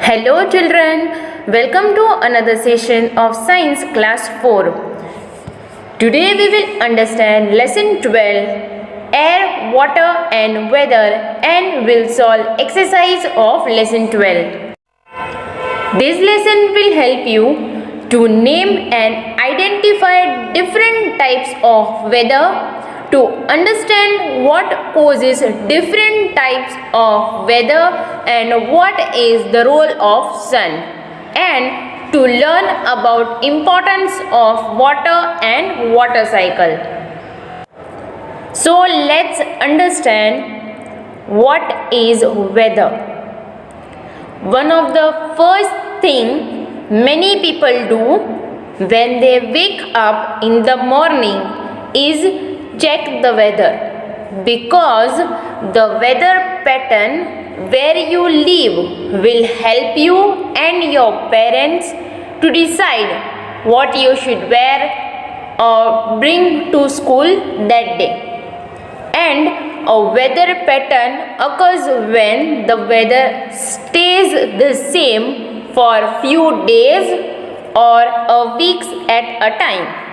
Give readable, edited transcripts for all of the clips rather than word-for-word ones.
Hello children, welcome to another session of Science Class 4. Today we will understand Lesson 12, Air, Water and Weather, and will solve exercise of Lesson 12. This lesson will help you to name and identify different types of weather, to understand what causes different types of weather and what is the role of sun, and to learn about importance of water and water cycle. So let's understand what is weather. One of the first thing many people do when they wake up in the morning is check the weather, because the weather pattern where you live will help you and your parents to decide what you should wear or bring to school that day. And a weather pattern occurs when the weather stays the same for few days or a weeks at a time.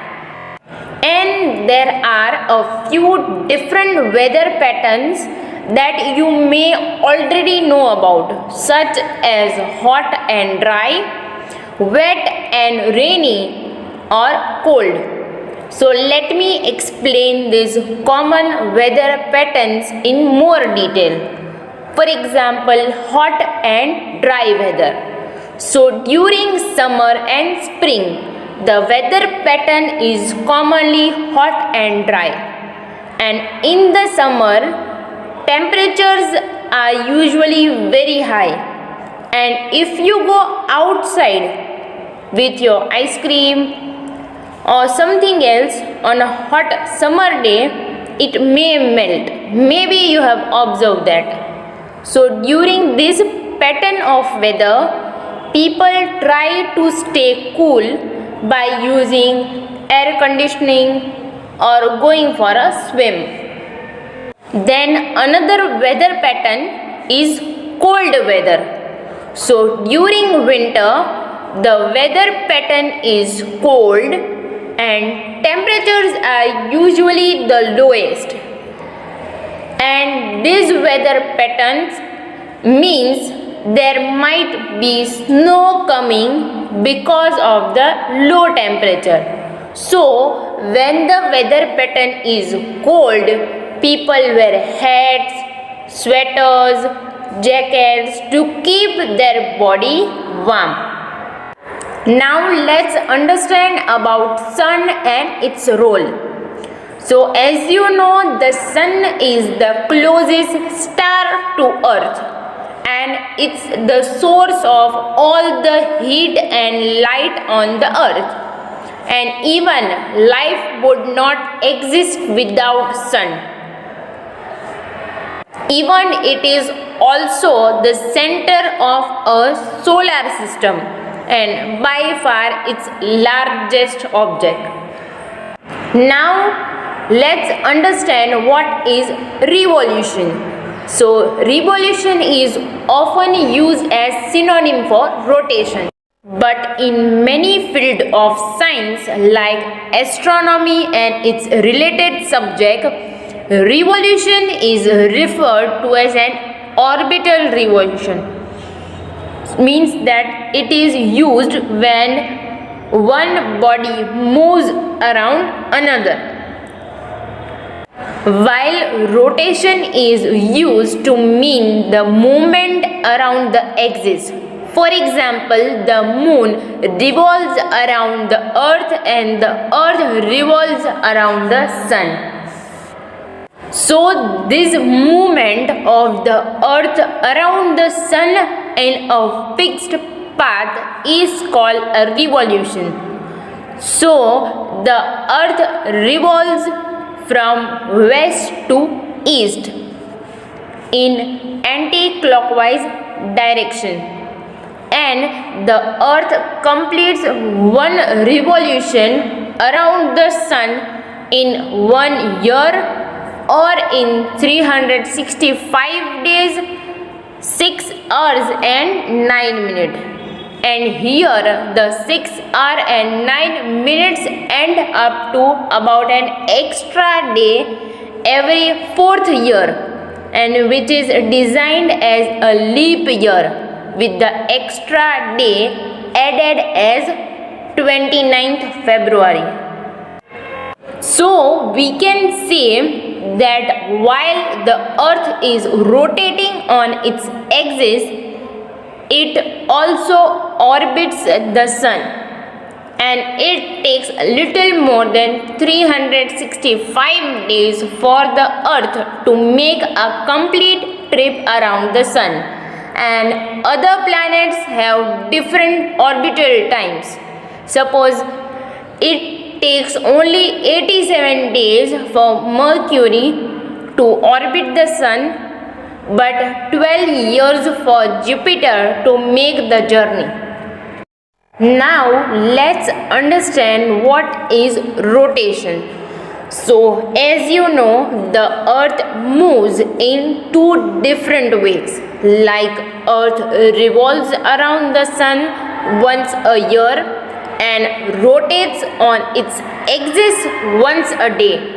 And there are a few different weather patterns that you may already know about, such as hot and dry, wet and rainy, or cold. So let me explain these common weather patterns in more detail. For example, hot and dry weather. So during summer and spring, the weather pattern is commonly hot and dry, and in the summer temperatures are usually very high, and if you go outside with your ice cream or something else on a hot summer day, it may melt. Maybe you have observed that. So during this pattern of weather, people try to stay cool by using air conditioning or going for a swim. Then another weather pattern is cold weather. So during winter, the weather pattern is cold and temperatures are usually the lowest. And these weather patterns means there might be snow coming because of the low temperature. So when the weather pattern is cold, people wear hats, sweaters, jackets to keep their body warm. Now let's understand about sun and its role. So as you know, the sun is the closest star to earth, and it's the source of all the heat and light on the earth, and even life would not exist without sun. Even it is also the center of a solar system and by far its largest object. Now let's understand what is revolution. So revolution is often used as synonym for rotation. But in many fields of science like astronomy and its related subject, revolution is referred to as an orbital revolution. Means that it is used when one body moves around another, while rotation is used to mean the movement around the axis. For example, the moon revolves around the earth and the earth revolves around the sun. So this movement of the earth around the sun in a fixed path is called a revolution. So the earth revolves from west to east in anti-clockwise direction, and the earth completes one revolution around the sun in 1 year, or in 365 days, 6 hours and 9 minutes. And here the 6 hour and 9 minutes end up to about an extra day every 4th year, and which is designed as a leap year with the extra day added as 29th February. So we can say that while the earth is rotating on its axis, it also orbits the sun, and it takes a little more than 365 days for the earth to make a complete trip around the sun, and other planets have different orbital times. Suppose it takes only 87 days for Mercury to orbit the sun, but 12 years for Jupiter to make the journey. Now let's understand what is rotation. So as you know, the earth moves in two different ways. Like earth revolves around the sun once a year and rotates on its axis once a day.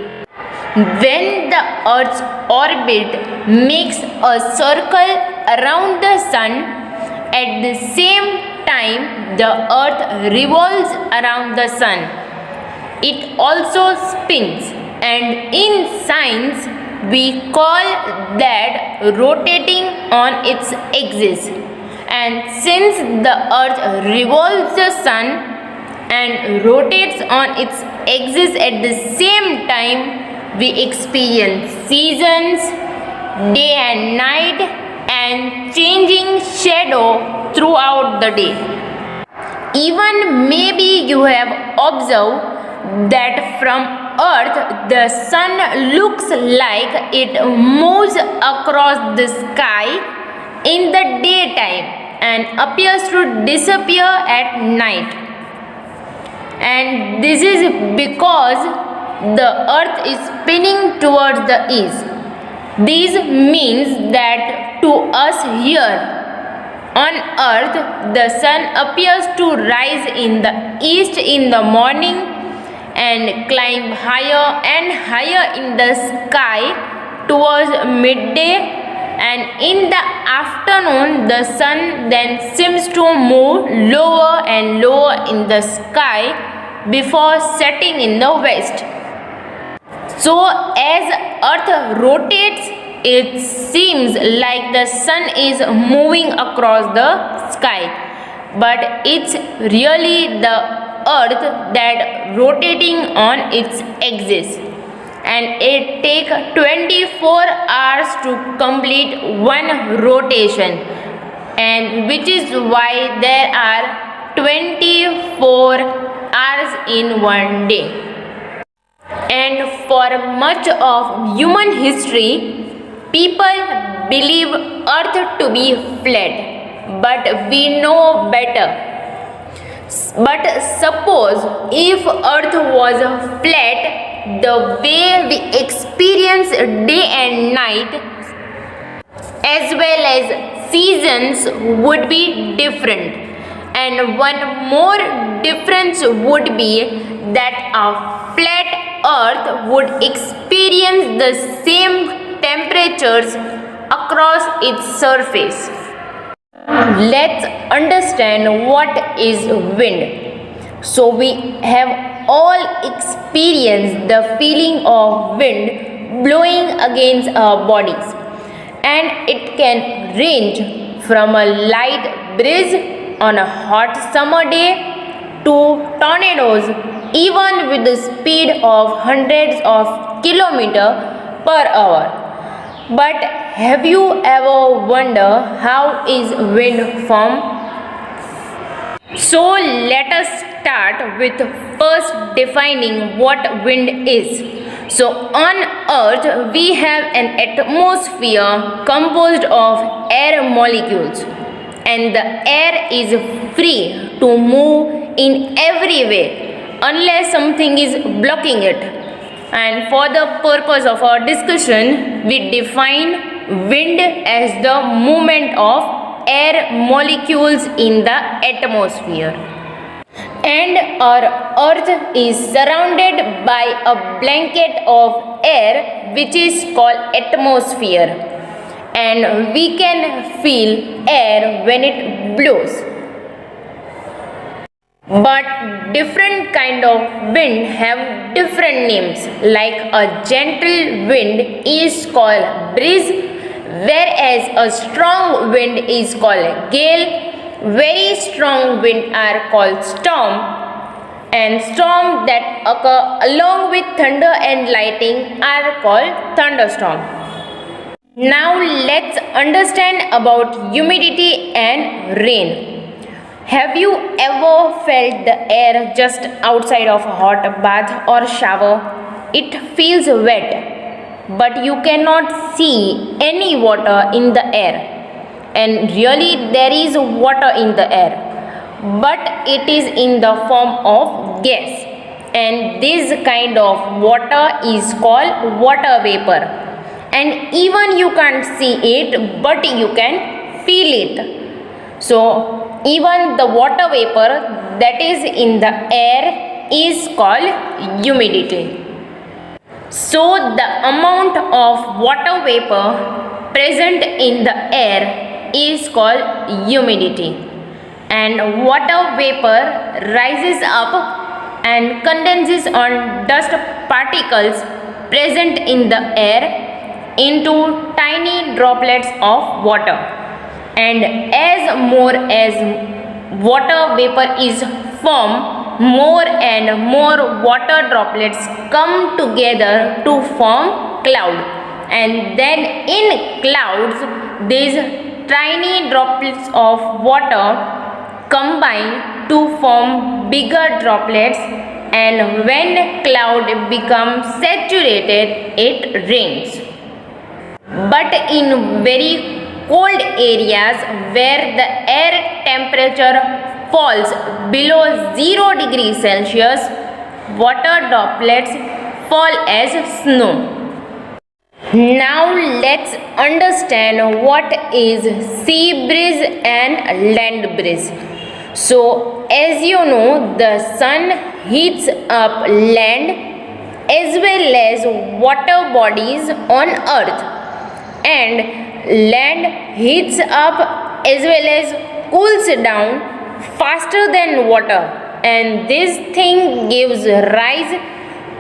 When the earth's orbit makes a circle around the sun, at the same time the earth revolves around the sun. It also spins, and in science we call that rotating on its axis. And since the earth revolves the sun and rotates on its axis at the same time, we experience seasons, day and night, and changing shadow throughout the day. Even maybe you have observed that from earth the sun looks like it moves across the sky in the daytime and appears to disappear at night. And this is because the earth is spinning towards the east. This means that to us here on earth, the sun appears to rise in the east in the morning and climb higher and higher in the sky towards midday, and in the afternoon the sun then seems to move lower and lower in the sky before setting in the west. So as earth rotates, it seems like the sun is moving across the sky, but it's really the earth that rotating on its axis, and it takes 24 hours to complete one rotation, and which is why there are 24 hours in one day. And for much of human history, people believe earth to be flat, but we know better. But suppose if earth was flat, the way we experience day and night as well as seasons would be different. And one more difference would be that a flat earth would experience the same temperatures across its surface. Let's understand what is wind. So we have all experienced the feeling of wind blowing against our bodies, and it can range from a light breeze on a hot summer day to tornadoes even with the speed of hundreds of kilometers per hour. But have you ever wondered how is wind formed? So let us start with first defining what wind is. So on earth we have an atmosphere composed of air molecules, and the air is free to move in every way unless something is blocking it. And for the purpose of our discussion, we define wind as the movement of air molecules in the atmosphere. And our earth is surrounded by a blanket of air which is called atmosphere, and we can feel air when it blows. But different kind of wind have different names, like a gentle wind is called breeze, whereas a strong wind is called gale. Very strong wind are called storm, and storms that occur along with thunder and lightning are called thunderstorm. Now let's understand about humidity and rain. Have you ever felt the air just outside of a hot bath or shower? It feels wet, but you cannot see any water in the air. And really there is water in the air, but it is in the form of gas, and this kind of water is called water vapor, and even you can't see it but you can feel it. So even the water vapor that is in the air is called humidity. So the amount of water vapor present in the air is called humidity, and water vapor rises up and condenses on dust particles present in the air into tiny droplets of water, and as more as water vapor is formed, more and more water droplets come together to form cloud, and then in clouds these tiny droplets of water combine to form bigger droplets, and when cloud becomes saturated, it rains. But in very cold areas where the air temperature falls below 0 degrees Celsius, water droplets fall as snow. Now let's understand what is sea breeze and land breeze. So as you know, the sun heats up land as well as water bodies on earth, and land heats up as well as cools down faster than water, and this thing gives rise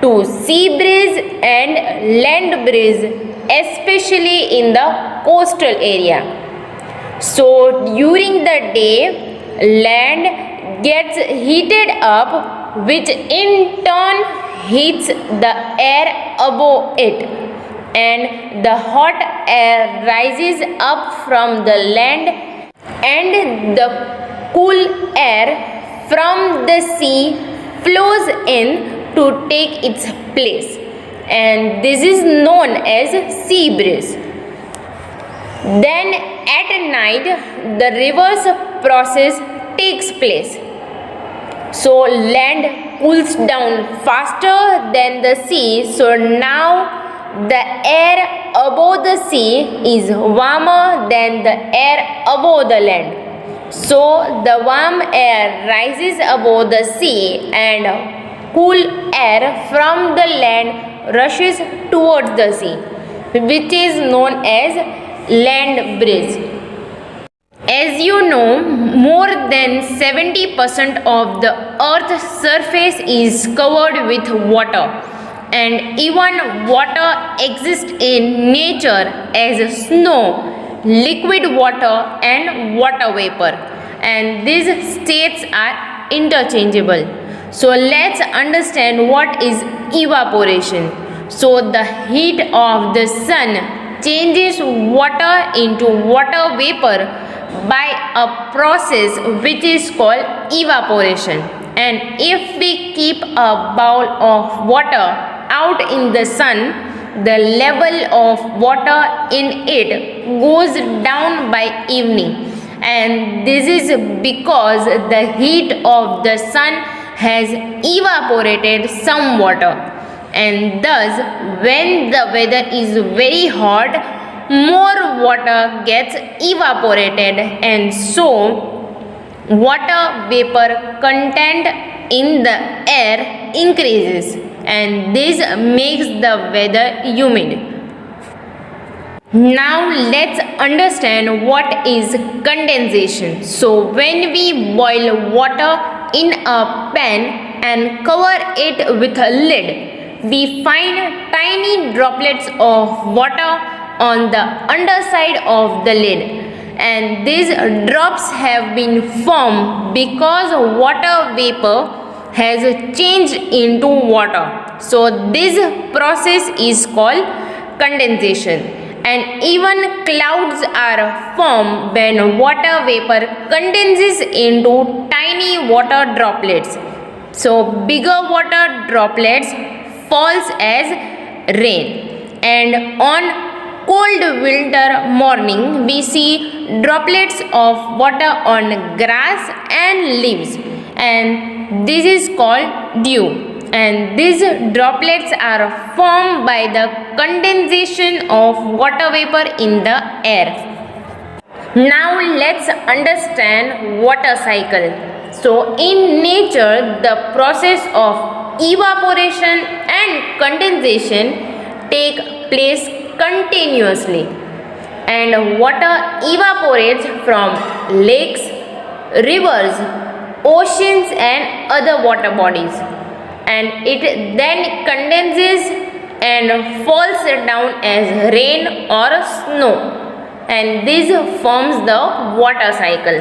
to sea breeze and land breeze, especially in the coastal area. So during the day, land gets heated up, which in turn heats the air above it, and the hot air rises up from the land, and the cool air from the sea flows in to take its place, and this is known as sea breeze. Then at night the reverse process takes place. So land cools down faster than the sea, so now the air above the sea is warmer than the air above the land. So the warm air rises above the sea, and cool air from the land rushes towards the sea, which is known as land breeze. As you know, more than 70% of the earth's surface is covered with water, and even water exists in nature as snow, liquid water and water vapor, and these states are interchangeable. So let's understand what is evaporation. So the heat of the sun changes water into water vapor by a process which is called evaporation. And if we keep a bowl of water out in the sun, the level of water in it goes down by evening, and this is because the heat of the sun has evaporated some water, and thus when the weather is very hot, more water gets evaporated, and so water vapor content in the air increases, and this makes the weather humid. Now let's understand what is condensation. So when we boil water in a pan and cover it with a lid, we find tiny droplets of water on the underside of the lid, and these drops have been formed because water vapor has changed into water. So this process is called condensation. And even clouds are formed when water vapor condenses into tiny water droplets. So bigger water droplets falls as rain, and on cold winter morning we see droplets of water on grass and leaves, and this is called dew. And these droplets are formed by the condensation of water vapor in the air. Now let's understand water cycle. So in nature, the process of evaporation and condensation take place continuously, and water evaporates from lakes, rivers, oceans and other water bodies, and it then condenses and falls down as rain or snow, and this forms the water cycle.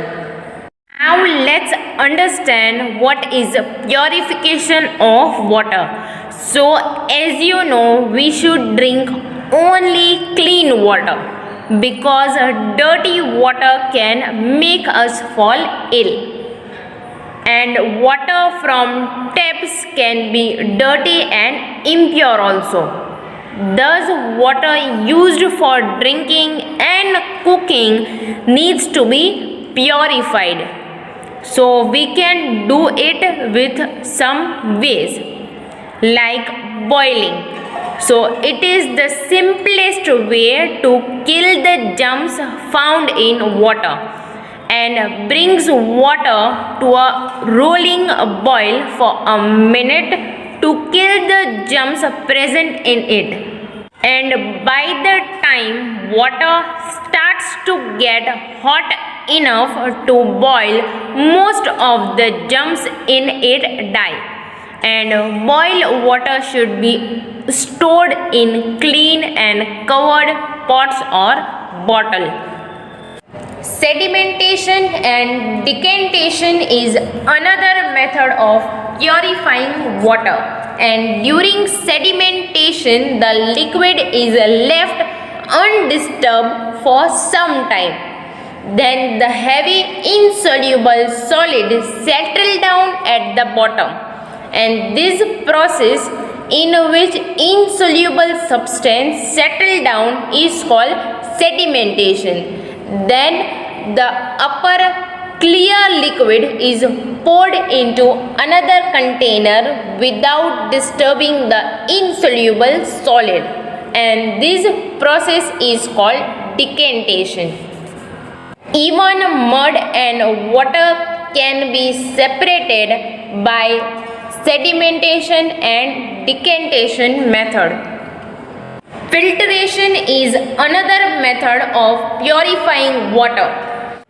Now let's understand what is purification of water. So as you know, we should drink only clean water, because dirty water can make us fall ill. And water from taps can be dirty and impure also. Thus, water used for drinking and cooking needs to be purified. So, we can do it with some ways, like boiling. So, it is the simplest way to kill the germs found in water, and brings water to a rolling boil for a minute to kill the germs present in it. And by the time water starts to get hot enough to boil, most of the germs in it die. And boiled water should be stored in clean and covered pots or bottle. Sedimentation and decantation is another method of purifying water, and during sedimentation the liquid is left undisturbed for some time. Then the heavy insoluble solid settle down at the bottom, and this process in which insoluble substance settle down is called sedimentation. Then the upper clear liquid is poured into another container without disturbing the insoluble solid, and this process is called decantation. Even mud and water can be separated by sedimentation and decantation method. Filtration is another method of purifying water.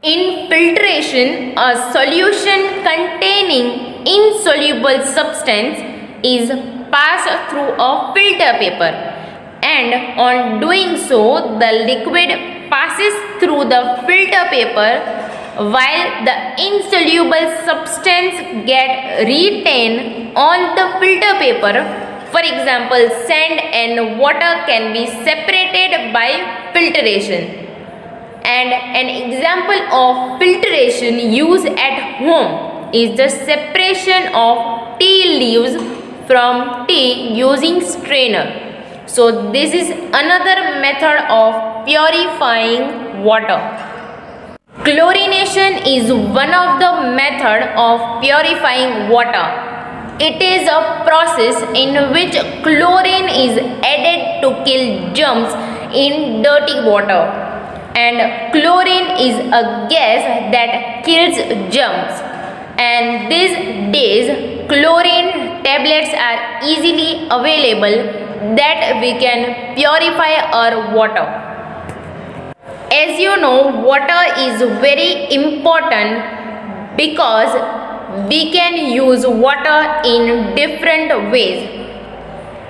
In filtration, a solution containing insoluble substance is passed through a filter paper, and on doing so, the liquid passes through the filter paper while the insoluble substance get retained on the filter paper. For example, sand and water can be separated by filtration. And an example of filtration used at home is the separation of tea leaves from tea using strainer. So this is another method of purifying water. Chlorination is one of the method of purifying water. It is a process in which chlorine is added to kill germs in dirty water. And chlorine is a gas that kills germs. And these days chlorine tablets are easily available that we can purify our water. As you know, water is very important because we can use water in different ways.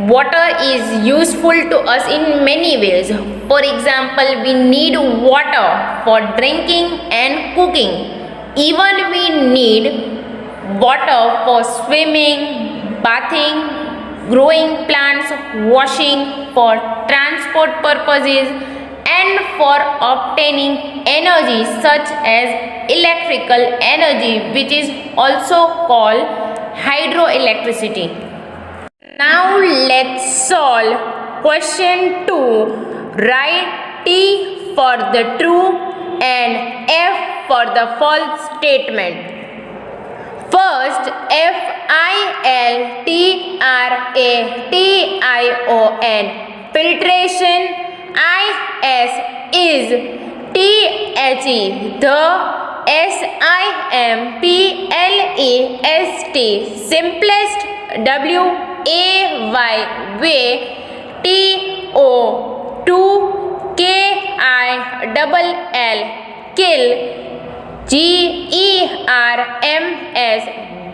Water is useful to us in many ways. For example, we need water for drinking and cooking. Even we need water for swimming, bathing, growing plants, washing, for transport purposes, and for obtaining energy such as electrical energy, which is also called hydroelectricity. Now let's solve question 2. Write T for the true and F for the false statement. First, filtration, filtration. IS is THE, the SIMPLEST, simplest, WAY, way, TO, to, KILL, kill, GERMS,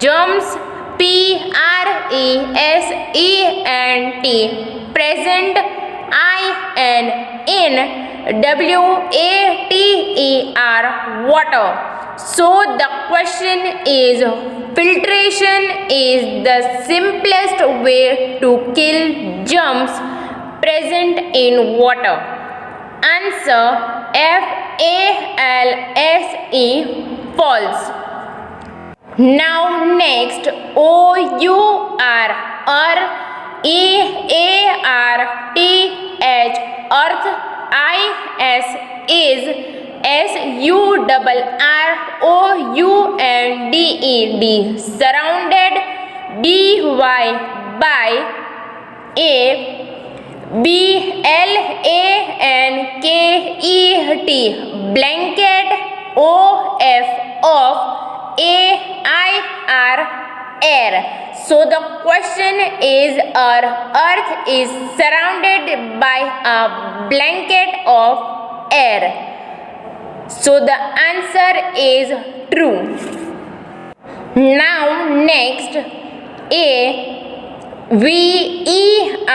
germs, PRESENT, present, in, WATER, water. So the question is, filtration is the simplest way to kill germs present in water. Answer FALSE, false. Now next, OUR, EARTH, earth. IS is SURROUNDED, surrounded. DY by a, BLANKET, blanket. OF, of, AIR, air. So the question is, our earth is surrounded by a blanket of air. So the answer is true. Now next, VERY,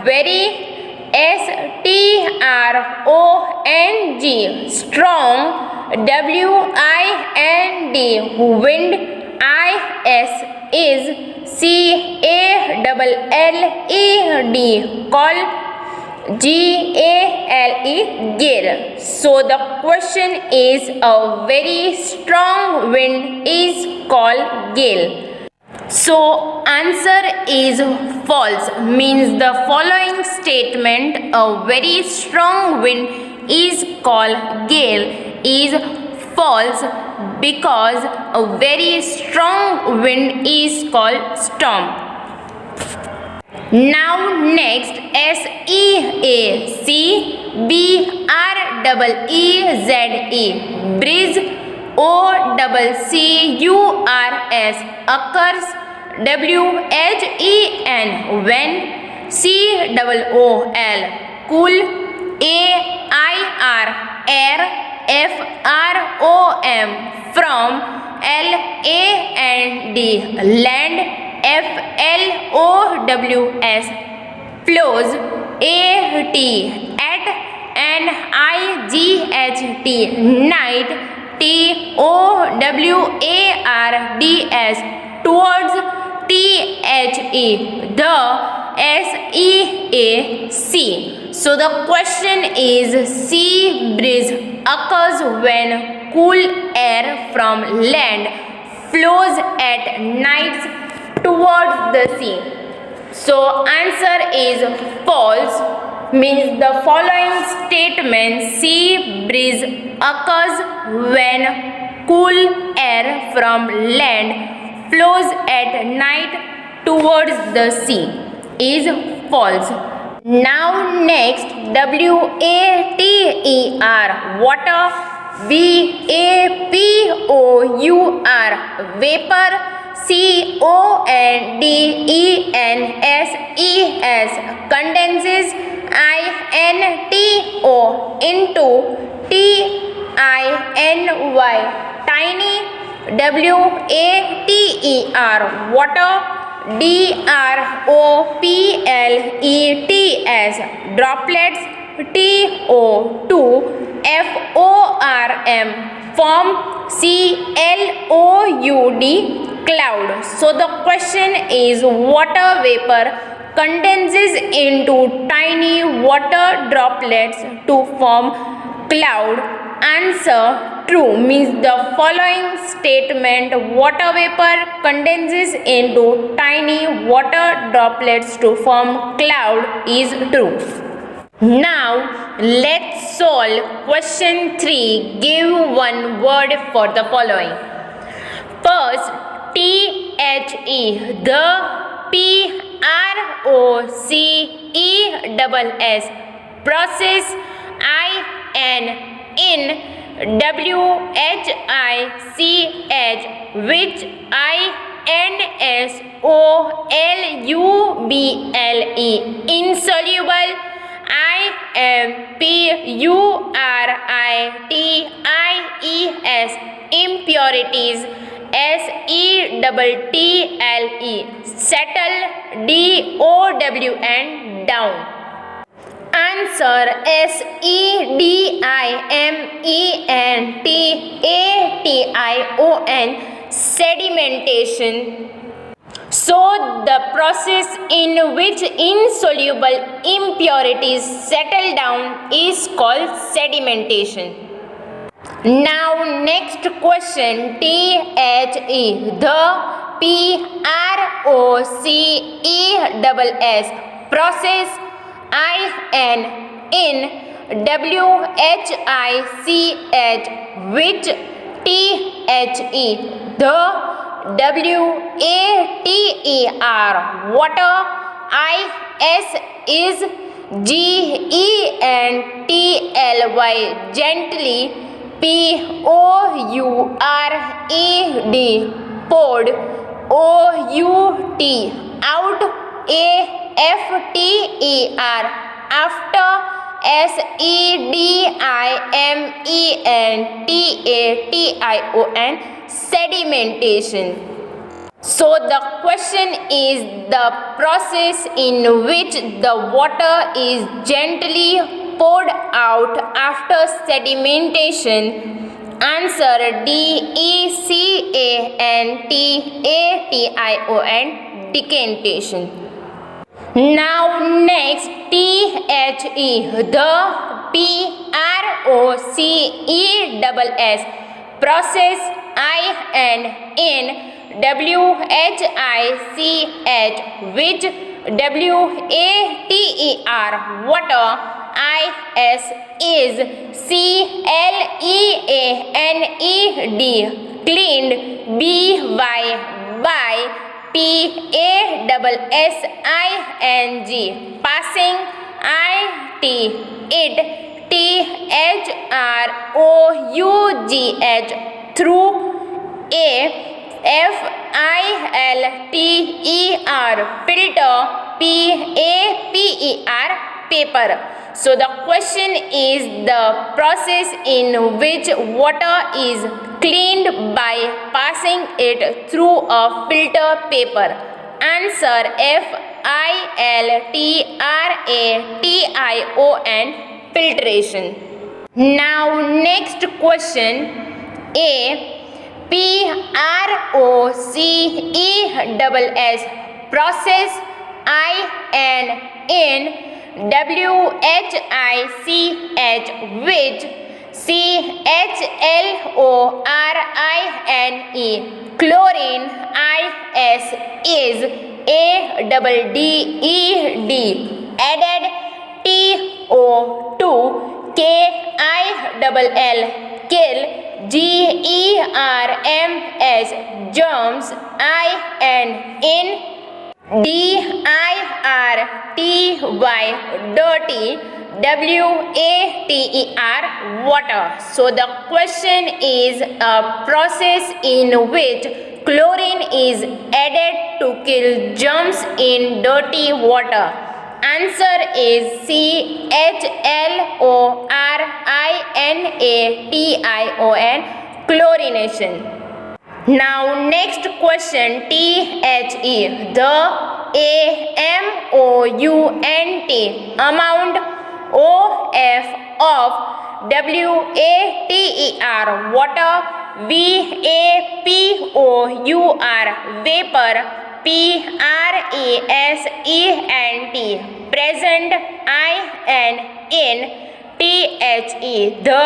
very. STRONG, strong. WIND, wind. IS is CALLED, call. GALE, gale. So the question is, a very strong wind is called gale. So answer is false, means the following statement, a very strong wind is called gale, is false because a very strong wind is called storm. Now next, SEACBREEZE, breeze. OCCURS, occurs. WHEN, when. COOL, cool. AIR, air. FROM, from. LAND, land. FLOWS, flows. AT, at. NIGHT, night. TOWARDS, towards. THE, the. SEAC. So the question is, sea breeze occurs when cool air from land flows at night towards the sea. So answer is false, means the following statement, sea breeze occurs when cool air from land flows at night towards the sea, is false. Now next, water, water, vapour, vapor, condenses, condenses, into tiny, tiny, water, droplets, droplets, form, cloud. So the question is, water vapor condenses into tiny water droplets to form cloud. Answer true, means the following statement, water vapor condenses into tiny water droplets to form cloud, is true. Now let's solve question 3. Give one word for the following. First, the process, process, in which insoluble, impurities, settle, down. Answer sedimentation, sedimentation. So the process in which insoluble impurities settle down is called sedimentation. Now next question, the process, in which the water, is gently, poured, out, after, sedimentation. So the question is, the process in which the water is gently poured out after sedimentation. Answer decantation. Now next, the process, in which water, is cleaned, by passing, through filter, paper. So the question is, the process in which water is cleaned by passing it through a filter paper. Answer filtration. Now next question, process, in which chlorine, is added, kill, germs, in D-I-R-T-Y, dirty, W-A-T-E-R, water. So the question is a process in which chlorine is added to kill germs in dirty water. Answer is C, H-L-O-R-I-N-A-T-I-O-N, chlorination. Now next question, THE, the amount, amount, OF of WATER, water, VAPOUR, vapor, PRESENT, present, INTHE, the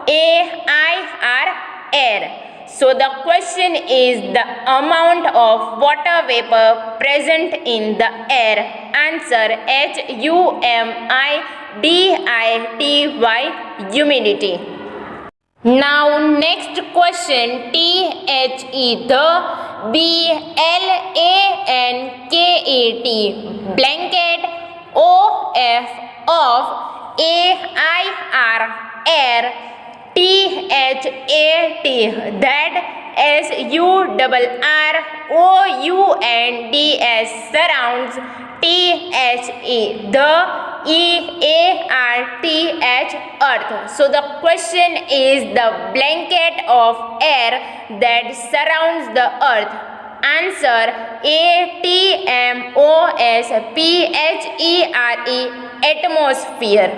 AIR, air. So the question is the amount of water vapor present in the air. Answer HUMIDITY, humidity. Now next question, THE, the BLANKET, blanket, OF of AIR, air, THAT, that, SURROUNDS, surrounds, THE, the EARTH, earth. So the question is the blanket of air that surrounds the earth. Answer ATMOSPHERE, atmosphere.